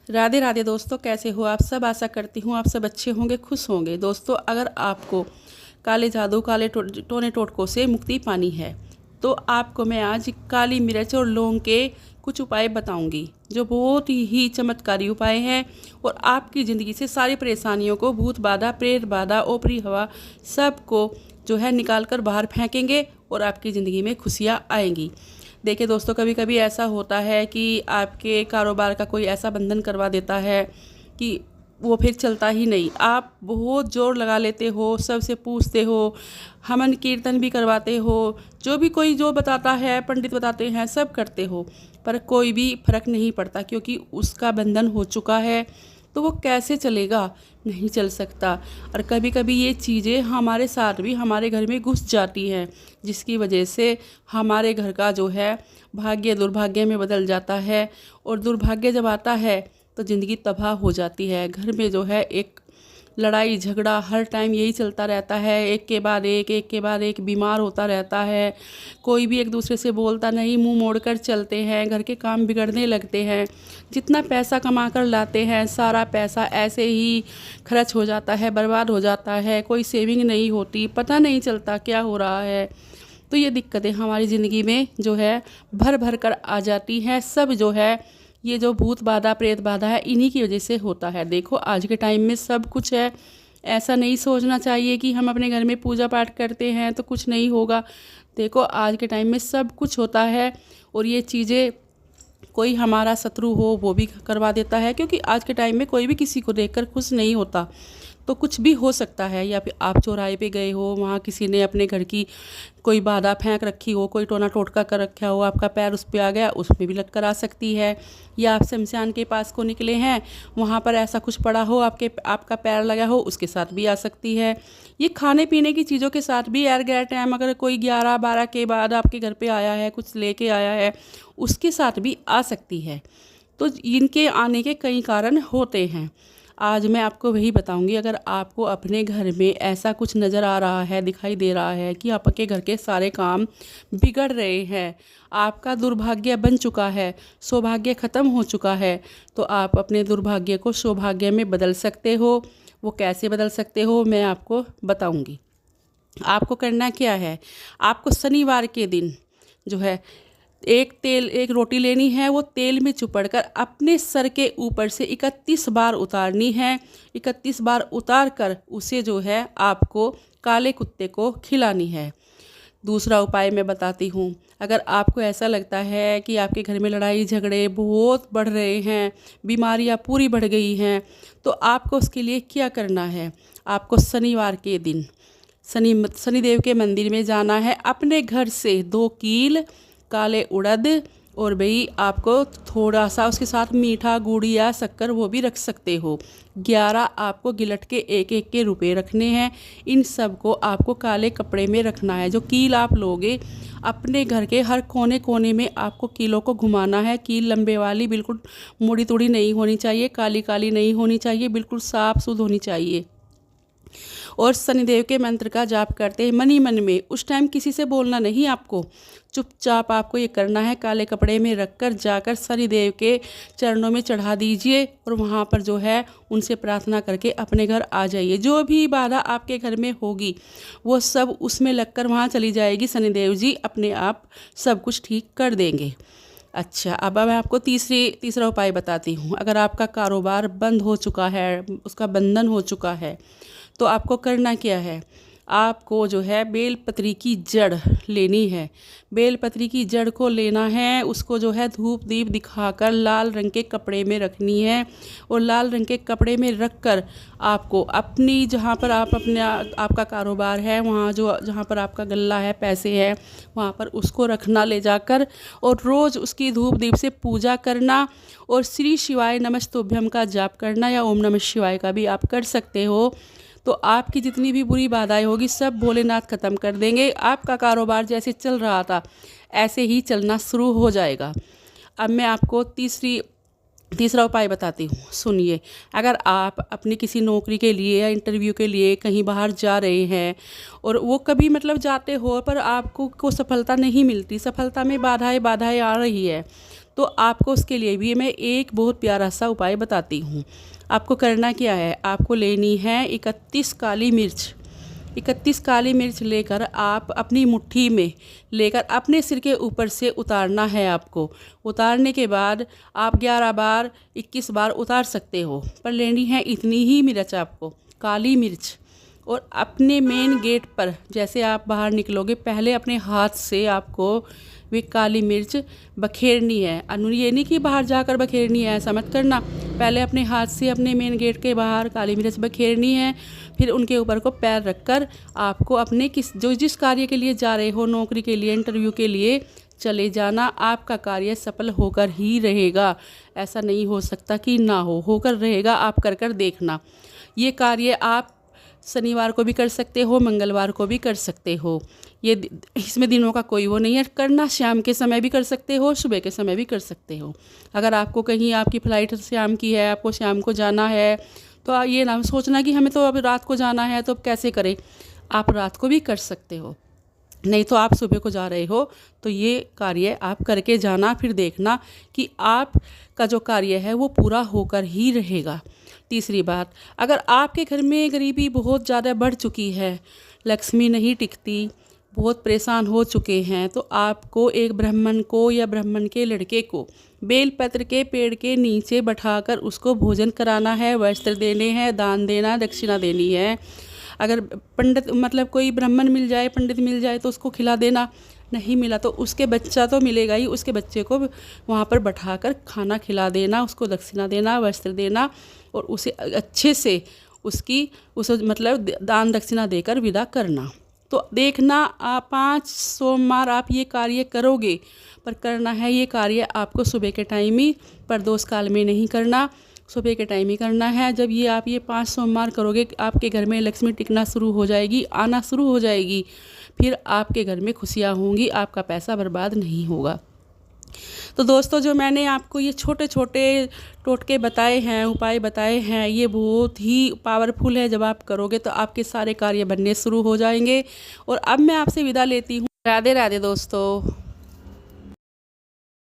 राधे राधे दोस्तों, कैसे हो आप सब। आशा करती हूँ आप सब अच्छे होंगे, खुश होंगे। दोस्तों, अगर आपको काले जादू, काले टोने टोटकों से मुक्ति पानी है तो आपको मैं आज काली मिर्च और लौंग के कुछ उपाय बताऊंगी जो बहुत ही चमत्कारी उपाय हैं और आपकी ज़िंदगी से सारी परेशानियों को, भूत बाधा, प्रेत बाधा, ऊपरी हवा, सब को जो है निकाल कर बाहर फेंकेंगे और आपकी ज़िंदगी में खुशियाँ आएंगी। देखिए दोस्तों, कभी कभी ऐसा होता है कि आपके कारोबार का कोई ऐसा बंधन करवा देता है कि वो फिर चलता ही नहीं। आप बहुत जोर लगा लेते हो, सबसे पूछते हो, हवन कीर्तन भी करवाते हो, जो भी कोई जो बताता है, पंडित बताते हैं, सब करते हो, पर कोई भी फर्क नहीं पड़ता क्योंकि उसका बंधन हो चुका है। तो वो कैसे चलेगा? नहीं चल सकता। और कभी कभी ये चीज़ें हमारे साथ भी हमारे घर में घुस जाती हैं, जिसकी वजह से हमारे घर का जो है भाग्य दुर्भाग्य में बदल जाता है। और दुर्भाग्य जब आता है तो ज़िंदगी तबाह हो जाती है। घर में जो है एक लड़ाई झगड़ा हर टाइम यही चलता रहता है, एक के बाद एक बीमार होता रहता है। कोई भी एक दूसरे से बोलता नहीं, मुंह मोड़कर चलते हैं, घर के काम बिगड़ने लगते हैं। जितना पैसा कमा कर लाते हैं सारा पैसा ऐसे ही खर्च हो जाता है, बर्बाद हो जाता है। कोई सेविंग नहीं होती, पता नहीं चलता क्या हो रहा है। तो ये दिक्कतें हमारी ज़िंदगी में जो है भर भर कर आ जाती हैं। सब जो है ये जो भूत बाधा, प्रेत बाधा है, इन्हीं की वजह से होता है। देखो, आज के टाइम में सब कुछ है। ऐसा नहीं सोचना चाहिए कि हम अपने घर में पूजा पाठ करते हैं तो कुछ नहीं होगा। देखो, आज के टाइम में सब कुछ होता है और ये चीज़ें कोई हमारा शत्रु हो वो भी करवा देता है, क्योंकि आज के टाइम में कोई भी किसी को देखकर खुश नहीं होता। तो कुछ भी हो सकता है। या फिर आप चौराहे पे गए हो, वहाँ किसी ने अपने घर की कोई बाधा फेंक रखी हो, कोई टोना टोटका कर रखा हो, आपका पैर उस पे आ गया, उसमें भी लटकर आ सकती है। या आप शमशान के पास को निकले हैं, वहाँ पर ऐसा कुछ पड़ा हो, आपका पैर लगा हो, उसके साथ भी आ सकती है। ये खाने पीने की चीज़ों के साथ भी यार गैर टाइम अगर कोई 11-12 के बाद आपके घर पे आया है, कुछ लेके आया है, उसके साथ भी आ सकती है। तो इनके आने के कई कारण होते हैं। आज मैं आपको वही बताऊंगी। अगर आपको अपने घर में ऐसा कुछ नज़र आ रहा है, दिखाई दे रहा है कि आपके घर के सारे काम बिगड़ रहे हैं, आपका दुर्भाग्य बन चुका है, सौभाग्य ख़त्म हो चुका है, तो आप अपने दुर्भाग्य को सौभाग्य में बदल सकते हो। वो कैसे बदल सकते हो मैं आपको बताऊंगी। आपको करना क्या है, आपको शनिवार के दिन जो है एक रोटी लेनी है, वो तेल में चुपड़कर अपने सर के ऊपर से 31 बार उतारनी है। 31 बार उतार कर उसे जो है आपको काले कुत्ते को खिलानी है। दूसरा उपाय मैं बताती हूँ। अगर आपको ऐसा लगता है कि आपके घर में लड़ाई झगड़े बहुत बढ़ रहे हैं, बीमारियाँ पूरी बढ़ गई हैं, तो आपको उसके लिए क्या करना है। आपको शनिवार के दिन शनिदेव के मंदिर में जाना है। अपने घर से 2 कील काले उड़द और भाई आपको थोड़ा सा उसके साथ मीठा गुड़ या शक्कर वो भी रख सकते हो। 11 आपको गिलट के 1-1 के रुपए रखने हैं। इन सब को आपको काले कपड़े में रखना है। जो कील आप लोगे, अपने घर के हर कोने कोने में आपको कीलों को घुमाना है। कील लंबे वाली, बिल्कुल मुड़ी तुड़ी नहीं होनी चाहिए, काली काली नहीं होनी चाहिए, बिल्कुल साफ सुध होनी चाहिए। और शनिदेव के मंत्र का जाप करते हैं मन ही मन में। उस टाइम किसी से बोलना नहीं, आपको चुपचाप आपको ये करना है। काले कपड़े में रखकर जाकर शनिदेव के चरणों में चढ़ा दीजिए और वहाँ पर जो है उनसे प्रार्थना करके अपने घर आ जाइए। जो भी बाधा आपके घर में होगी वो सब उसमें लगकर वहाँ चली जाएगी। शनिदेव जी अपने आप सब कुछ ठीक कर देंगे। अच्छा, अब मैं आपको तीसरा उपाय बताती हूँ। अगर आपका कारोबार बंद हो चुका है, उसका बंधन हो चुका है, तो आपको करना क्या है। आपको जो है बेलपत्री की जड़ लेनी है। बेलपत्री की जड़ को लेना है, उसको जो है धूप दीप दिखाकर लाल रंग के कपड़े में रखनी है। और लाल रंग के कपड़े में रखकर आपको अपनी जहाँ पर आपका कारोबार है, वहाँ जहाँ पर आपका गल्ला है, पैसे हैं, वहाँ पर उसको रखना ले जाकर और रोज़ उसकी धूप दीप से पूजा करना। और श्री शिवाय नमस्तुभ्यम का जाप करना या ओम नमः शिवाय का भी आप कर सकते हो। तो आपकी जितनी भी बुरी बाधाएं होगी सब भोलेनाथ ख़त्म कर देंगे। आपका कारोबार जैसे चल रहा था ऐसे ही चलना शुरू हो जाएगा। अब मैं आपको तीसरा उपाय बताती हूँ, सुनिए। अगर आप अपनी किसी नौकरी के लिए या इंटरव्यू के लिए कहीं बाहर जा रहे हैं और वो कभी मतलब जाते हो पर आपको सफलता नहीं मिलती, सफलता में बाधाएं आ रही है, तो आपको उसके लिए भी मैं एक बहुत प्यारा सा उपाय बताती हूँ। आपको करना क्या है, आपको लेनी है 31 काली मिर्च। 31 काली मिर्च लेकर आप अपनी मुट्ठी में लेकर अपने सिर के ऊपर से उतारना है आपको। उतारने के बाद आप 11 बार 21 बार उतार सकते हो, पर लेनी है इतनी ही मिर्च आपको, काली मिर्च। और अपने मेन गेट पर जैसे आप बाहर निकलोगे, पहले अपने हाथ से आपको वे काली मिर्च बखेरनी है। ये नहीं कि बाहर जाकर बखेरनी है, ऐसा मत करना। पहले अपने हाथ से अपने मेन गेट के बाहर काली मिर्च बखेरनी है, फिर उनके ऊपर को पैर रखकर आपको अपने जिस कार्य के लिए जा रहे हो, नौकरी के लिए, इंटरव्यू के लिए चले जाना। आपका कार्य सफल होकर ही रहेगा, ऐसा नहीं हो सकता कि ना होकर रहेगा। आप कर कर देखना। ये कार्य आप शनिवार को भी कर सकते हो, मंगलवार को भी कर सकते हो। ये इसमें दिनों का कोई वो नहीं है करना। शाम के समय भी कर सकते हो, सुबह के समय भी कर सकते हो। अगर आपको कहीं आपकी फ़्लाइट शाम की है, आपको शाम को जाना है, तो ये ना सोचना कि हमें तो अब रात को जाना है तो कैसे करें। आप रात को भी कर सकते हो, नहीं तो आप सुबह को जा रहे हो तो ये कार्य आप करके जाना। फिर देखना कि आपका जो कार्य है वो पूरा होकर ही रहेगा। तीसरी बात, अगर आपके घर में गरीबी बहुत ज़्यादा बढ़ चुकी है, लक्ष्मी नहीं टिकती, बहुत परेशान हो चुके हैं, तो आपको एक ब्राह्मण को या ब्राह्मण के लड़के को बेलपत्र के पेड़ के नीचे बैठाकर उसको भोजन कराना है, वस्त्र देने हैं, दान देना, दक्षिणा देनी है। अगर पंडित मतलब कोई ब्राह्मण मिल जाए, पंडित मिल जाए तो उसको खिला देना। नहीं मिला तो उसके बच्चा तो मिलेगा ही, उसके बच्चे को वहाँ पर बैठाकर खाना खिला देना, उसको दक्षिणा देना, वस्त्र देना और उसे अच्छे से उस मतलब दान दक्षिणा देकर विदा करना। तो देखना, आप 5 सोमवार आप ये कार्य करोगे, पर करना है ये कार्य आपको सुबह के टाइम ही, प्रदोष काल में नहीं करना, सुबह के टाइम ही करना है। जब ये आप ये 5 सोमवार करोगे, आपके घर में लक्ष्मी टिकना शुरू हो जाएगी, आना शुरू हो जाएगी। फिर आपके घर में खुशियाँ होंगी, आपका पैसा बर्बाद नहीं होगा। तो दोस्तों, जो मैंने आपको ये छोटे छोटे टोटके बताए हैं, उपाय बताए हैं, ये बहुत ही पावरफुल है। जब आप करोगे तो आपके सारे कार्य बनने शुरू हो जाएंगे। और अब मैं आपसे विदा लेती हूँ। राधे राधे दोस्तों।